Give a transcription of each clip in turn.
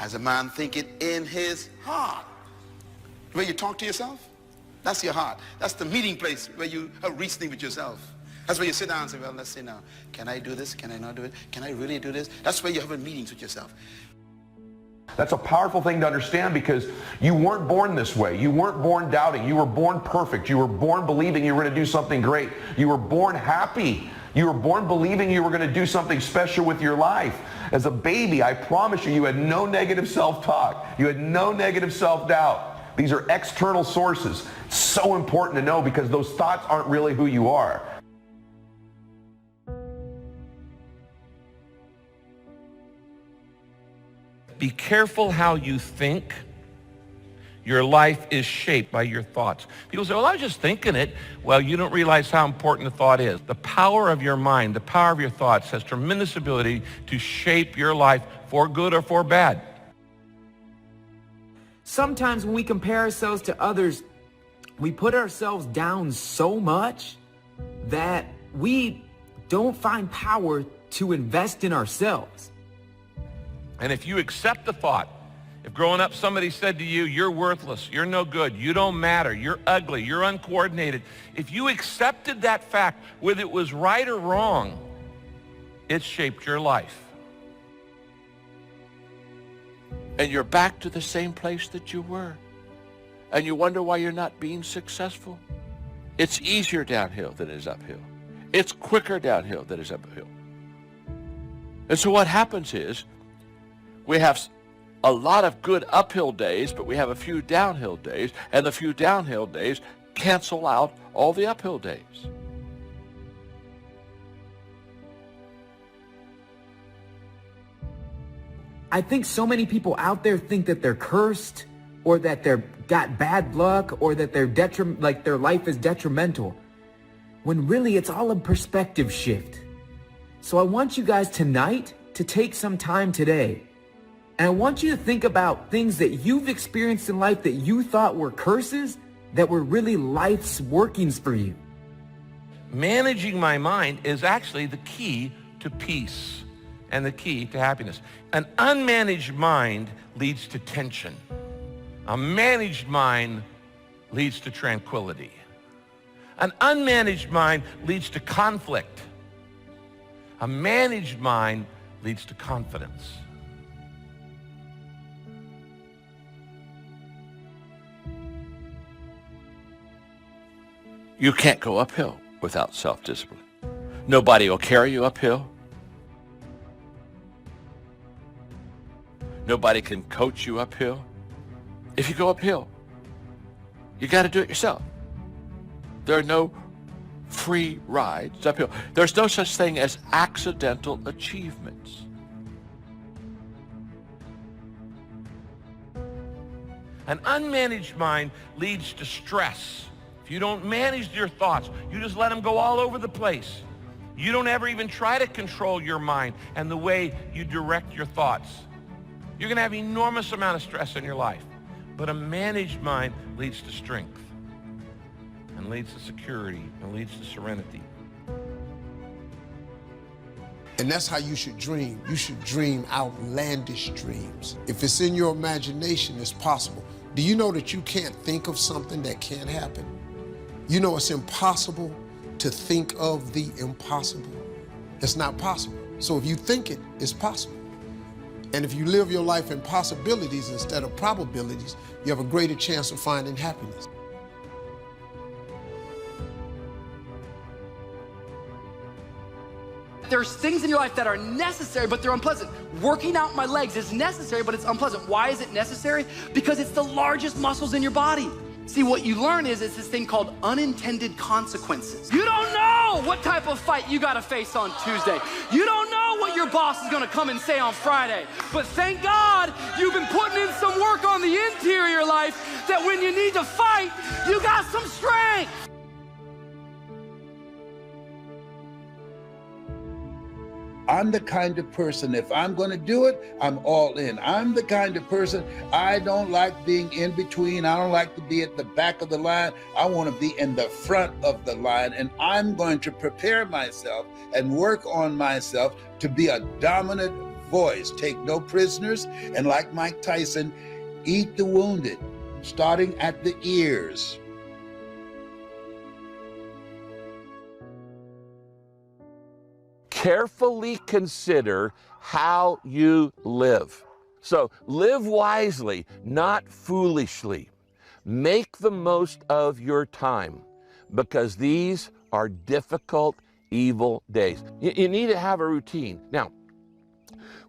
As a man thinketh in his heart. The way you talk to yourself, that's your heart. That's the meeting place where you are reasoning with yourself. That's where you sit down and say, well, let's see now. Can I do this? Can I not do it? Can I really do this? That's where you're having meetings with yourself. That's a powerful thing to understand, because you weren't born this way. You weren't born doubting. You were born perfect. You were born believing you were going to do something great. You were born happy. You were born believing you were going to do something special with your life. As a baby, I promise you, you had no negative self-talk. You had no negative self-doubt. These are external sources. It's so important to know, because those thoughts aren't really who you are. Be careful how you think. Your life is shaped by your thoughts. People say, well, I was just thinking it. Well, you don't realize how important the thought is. The power of your mind, the power of your thoughts has tremendous ability to shape your life for good or for bad. Sometimes when we compare ourselves to others, we put ourselves down so much that we don't find power to invest in ourselves. And if you accept the thought, if growing up somebody said to you, you're worthless, you're no good, you don't matter, you're ugly, you're uncoordinated, if you accepted that fact, whether it was right or wrong, it shaped your life. And you're back to the same place that you were. And you wonder why you're not being successful. It's easier downhill than it is uphill. It's quicker downhill than it is uphill. And so what happens is, we have a lot of good uphill days, but we have a few downhill days, and the few downhill days cancel out all the uphill days. I think so many people out there think that they're cursed, or that they're got bad luck, or that they're their life is detrimental, when really it's all a perspective shift. So I want you guys tonight to take some time today, and I want you to think about things that you've experienced in life that you thought were curses, that were really life's workings for you. Managing my mind is actually the key to peace and the key to happiness. An unmanaged mind leads to tension. A managed mind leads to tranquility. An unmanaged mind leads to conflict. A managed mind leads to confidence. You can't go uphill without self-discipline. Nobody will carry you uphill. Nobody can coach you uphill. If you go uphill, you got to do it yourself. There are no free rides uphill. There's no such thing as accidental achievements. An unmanaged mind leads to stress. If you don't manage your thoughts, you just let them go all over the place. You don't ever even try to control your mind and the way you direct your thoughts. You're going to have an enormous amount of stress in your life. But a managed mind leads to strength, and leads to security, and leads to serenity. And that's how you should dream. You should dream outlandish dreams. If it's in your imagination, it's possible. Do you know that you can't think of something that can't happen? You know it's impossible to think of the impossible. It's not possible. So if you think it, it's possible. And if you live your life in possibilities instead of probabilities, you have a greater chance of finding happiness. There's things in your life that are necessary, but they're unpleasant. Working out my legs is necessary, but it's unpleasant. Why is it necessary? Because it's the largest muscles in your body. See, what you learn is it's this thing called unintended consequences. You don't know what type of fight you got to face on Tuesday. You don't know what your boss is going to come and say on Friday. But thank God you've been putting in some work on the interior life that when you need to fight, you got some strength. I'm the kind of person, if I'm going to do it, I'm all in. I'm the kind of person, I don't like being in between. I don't like to be at the back of the line. I want to be in the front of the line, and I'm going to prepare myself and work on myself to be a dominant, voice. Take no prisoners, and like Mike Tyson, eat the wounded, starting at the ears. Carefully consider how you live. So live wisely, not foolishly. Make the most of your time, because these are difficult, evil days. You need to have a routine. Now,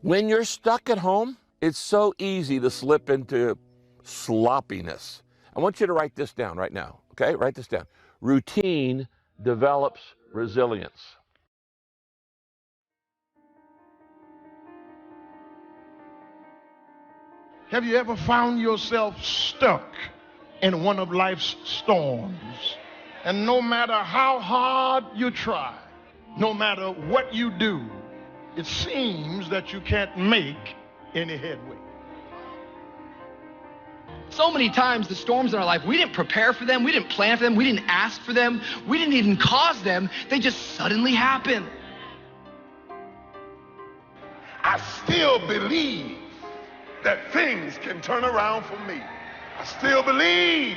when you're stuck at home, it's so easy to slip into sloppiness. I want you to write this down right now, okay? Write this down. Routine develops resilience. Have you ever found yourself stuck in one of life's storms? And no matter how hard you try, no matter what you do, it seems that you can't make any headway. So many times the storms in our life, we didn't prepare for them, we didn't plan for them, we didn't ask for them, we didn't even cause them, they just suddenly happen. I still believe that things can turn around for me. I still believe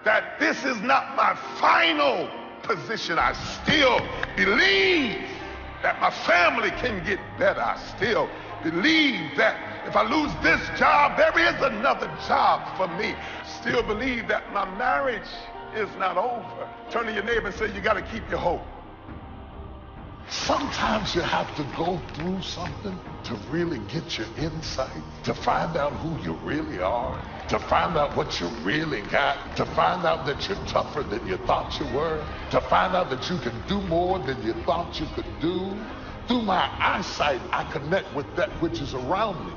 that this is not my final position. I still believe that my family can get better. I still believe that if I lose this job, there is another job for me. Still believe that my marriage is not over. Turn to your neighbor and say, you got to keep your hope. Sometimes you have to go through something to really get your insight, to find out who you really are, to find out what you really got, to find out that you're tougher than you thought you were, to find out that you can do more than you thought you could do. Through my eyesight, I connect with that which is around me,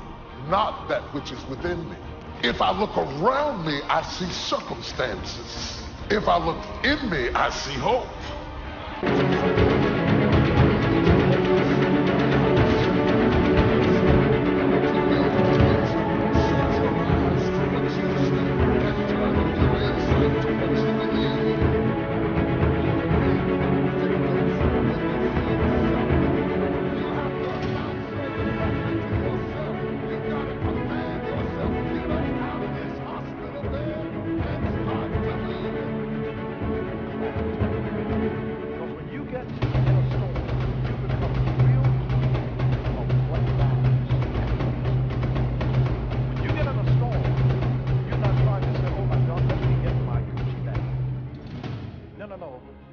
not that which is within me. If I look around me, I see circumstances. If I look in me, I see hope.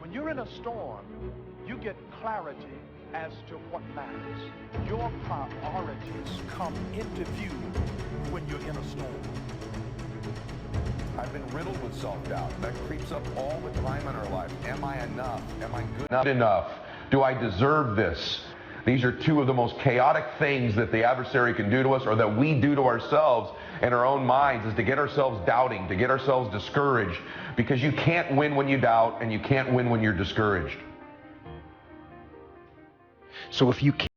When you're in a storm, you get clarity as to what matters. Your priorities come into view when you're in a storm. I've been riddled with self-doubt. That creeps up all the time in our life. Am I enough? Am I good? Not enough. Do I deserve this? These are two of the most chaotic things that the adversary can do to us, or that we do to ourselves in our own minds, is to get ourselves doubting, to get ourselves discouraged, because you can't win when you doubt, and you can't win when you're discouraged. So if you can't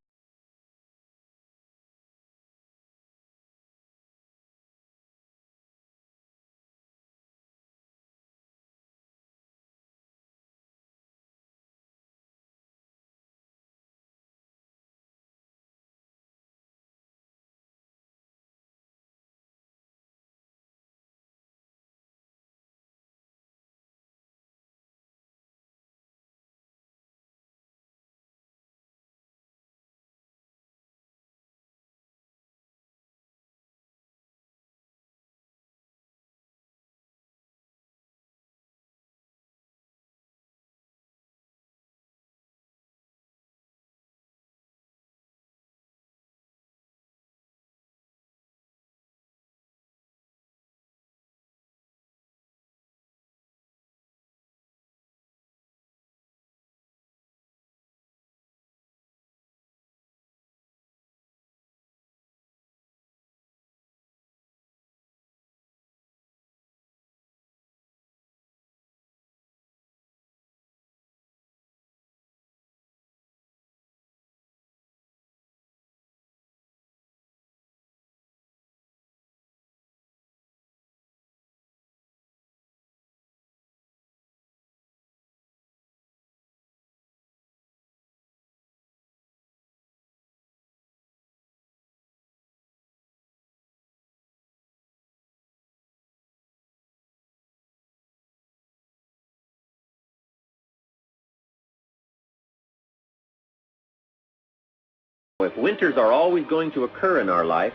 if winters are always going to occur in our life,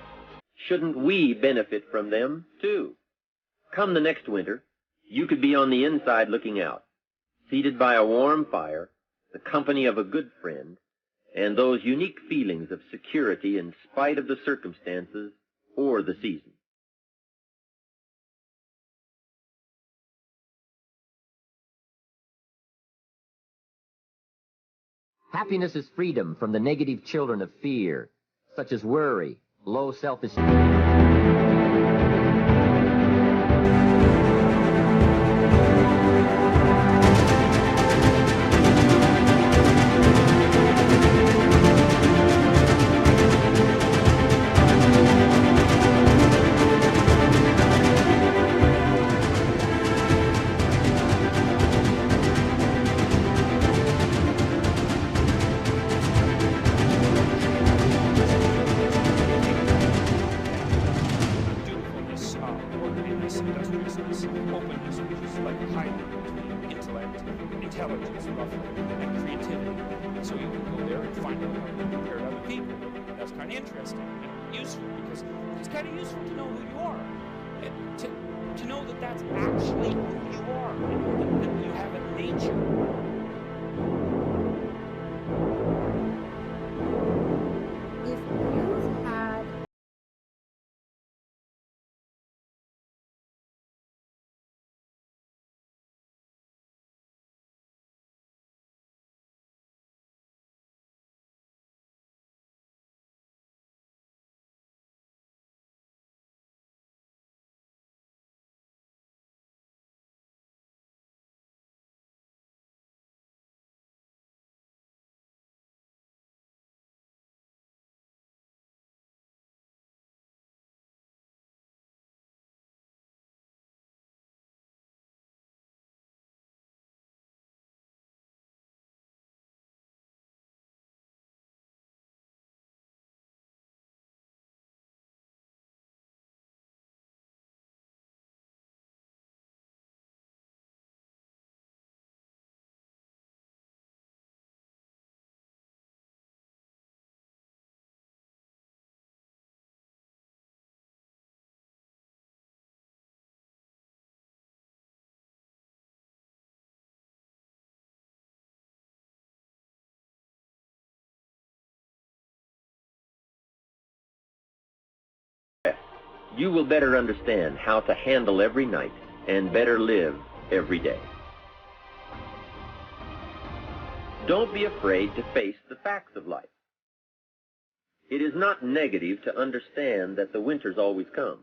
shouldn't we benefit from them too? Come the next winter, you could be on the inside looking out, seated by a warm fire, the company of a good friend, and those unique feelings of security in spite of the circumstances or the season. Happiness is freedom from the negative children of fear, such as worry, low self-esteem. Openness, which is like hybrid between intellect, intelligence, roughly, and creativity. So you can go there and find out how to compare to other people. That's kind of interesting and useful, because it's kind of useful to know who you are, and to know that that's actually who you are, and that you have a nature. You will better understand how to handle every night and better live every day. Don't be afraid to face the facts of life. It is not negative to understand that the winters always come.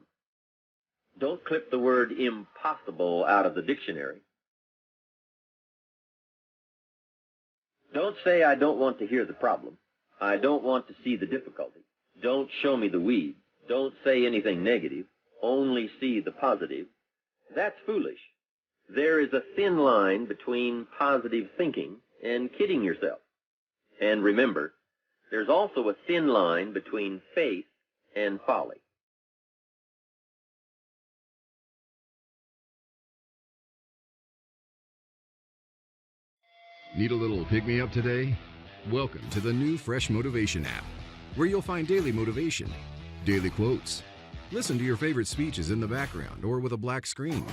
Don't clip the word impossible out of the dictionary. Don't say, I don't want to hear the problem. I don't want to see the difficulty. Don't show me the weeds. Don't say anything negative, only see the positive. That's foolish. There is a thin line between positive thinking and kidding yourself. And remember, there's also a thin line between faith and folly. Need a little pick-me-up today? Welcome to the new Fresh Motivation app, where you'll find daily motivation, daily quotes. Listen to your favorite speeches in the background or with a black screen,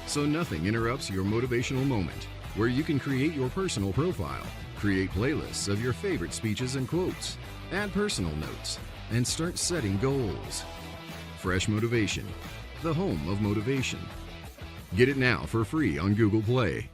so nothing interrupts your motivational moment, where you can create your personal profile, create playlists of your favorite speeches and quotes, add personal notes, and start setting goals. Fresh Motivation, the home of motivation. Get it now for free on Google Play.